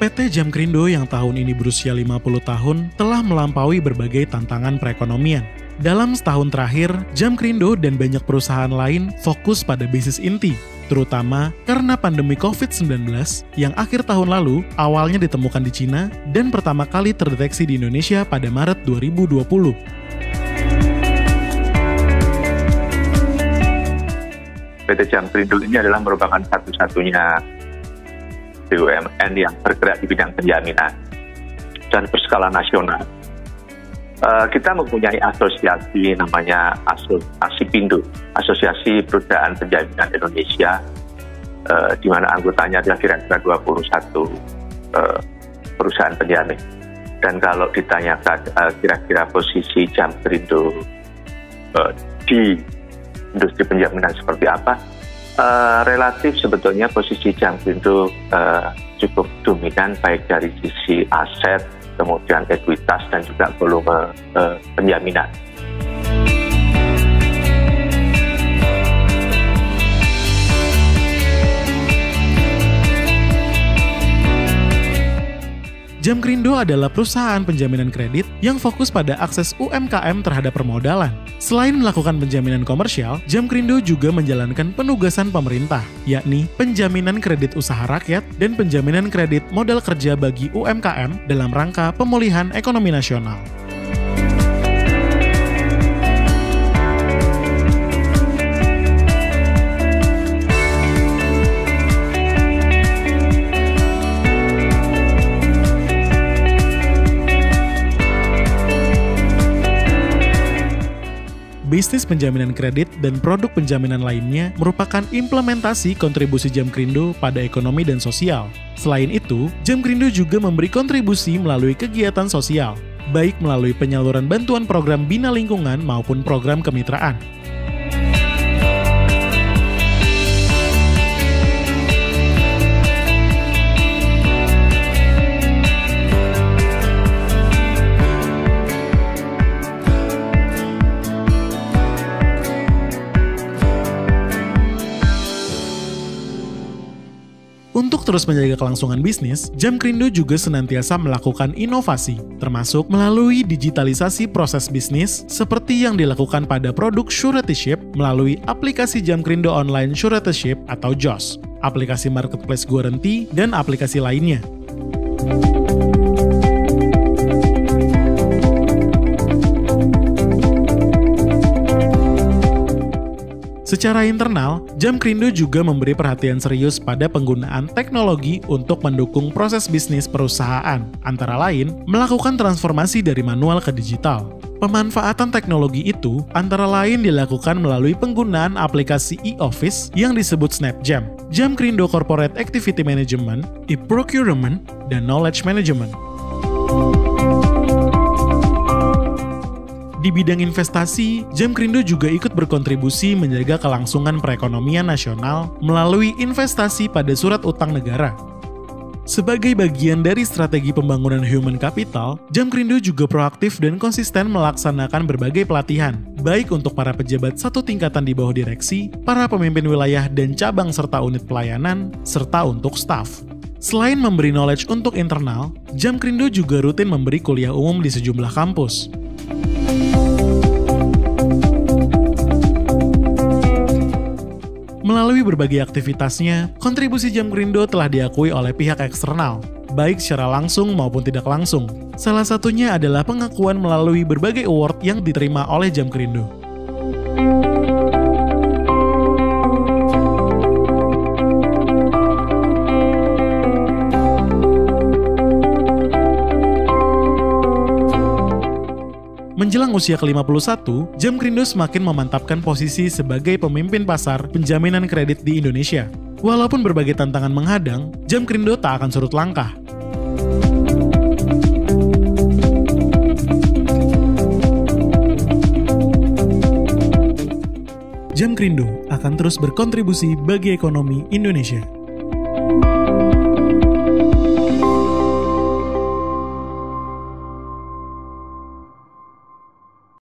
PT Jamkrindo yang tahun ini berusia 50 tahun telah melampaui berbagai tantangan perekonomian. Dalam setahun terakhir, Jamkrindo dan banyak perusahaan lain fokus pada bisnis inti, terutama karena pandemi COVID-19 yang akhir tahun lalu awalnya ditemukan di Cina dan pertama kali terdeteksi di Indonesia pada Maret 2020. PT Jamkrindo ini adalah merupakan satu-satunya BUMN yang bergerak di bidang penjaminan dan berskala nasional. Kita mempunyai asosiasi namanya ASIPindo, Asosiasi Perusahaan Penjaminan Indonesia, di mana anggotanya adalah kira-kira 21 perusahaan penjamin. Dan kalau ditanyakan kira-kira posisi Jamkrindo di industri penjaminan seperti apa, relatif sebetulnya posisi Jamkrindo cukup dominan baik dari sisi aset, kemudian ekuitas dan juga volume penjaminan. Jamkrindo adalah perusahaan penjaminan kredit yang fokus pada akses UMKM terhadap permodalan. Selain melakukan penjaminan komersial, Jamkrindo juga menjalankan penugasan pemerintah, yakni penjaminan kredit usaha rakyat dan penjaminan kredit modal kerja bagi UMKM dalam rangka pemulihan ekonomi nasional. Bisnis penjaminan kredit dan produk penjaminan lainnya merupakan implementasi kontribusi Jamkrindo pada ekonomi dan sosial. Selain itu, Jamkrindo juga memberi kontribusi melalui kegiatan sosial, baik melalui penyaluran bantuan program Bina Lingkungan maupun program kemitraan. Untuk terus menjaga kelangsungan bisnis, Jamkrindo juga senantiasa melakukan inovasi, termasuk melalui digitalisasi proses bisnis seperti yang dilakukan pada produk Suretyship melalui aplikasi Jamkrindo Online Suretyship atau JOS, aplikasi marketplace guarantee, dan aplikasi lainnya. Secara internal, Jamkrindo juga memberi perhatian serius pada penggunaan teknologi untuk mendukung proses bisnis perusahaan, antara lain melakukan transformasi dari manual ke digital. Pemanfaatan teknologi itu antara lain dilakukan melalui penggunaan aplikasi e-office yang disebut SnapJam, Jamkrindo Corporate Activity Management, e-procurement, dan knowledge management. Di bidang investasi, Jamkrindo juga ikut berkontribusi menjaga kelangsungan perekonomian nasional melalui investasi pada surat utang negara. Sebagai bagian dari strategi pembangunan human capital, Jamkrindo juga proaktif dan konsisten melaksanakan berbagai pelatihan, baik untuk para pejabat satu tingkatan di bawah direksi, para pemimpin wilayah dan cabang serta unit pelayanan, serta untuk staf. Selain memberi knowledge untuk internal, Jamkrindo juga rutin memberi kuliah umum di sejumlah kampus. Melalui berbagai aktivitasnya, kontribusi Jamkrindo telah diakui oleh pihak eksternal, baik secara langsung maupun tidak langsung. Salah satunya adalah pengakuan melalui berbagai award yang diterima oleh Jamkrindo. Menjelang usia ke-51, Jamkrindo semakin memantapkan posisi sebagai pemimpin pasar penjaminan kredit di Indonesia. Walaupun berbagai tantangan menghadang, Jamkrindo tak akan surut langkah. Jamkrindo akan terus berkontribusi bagi ekonomi Indonesia.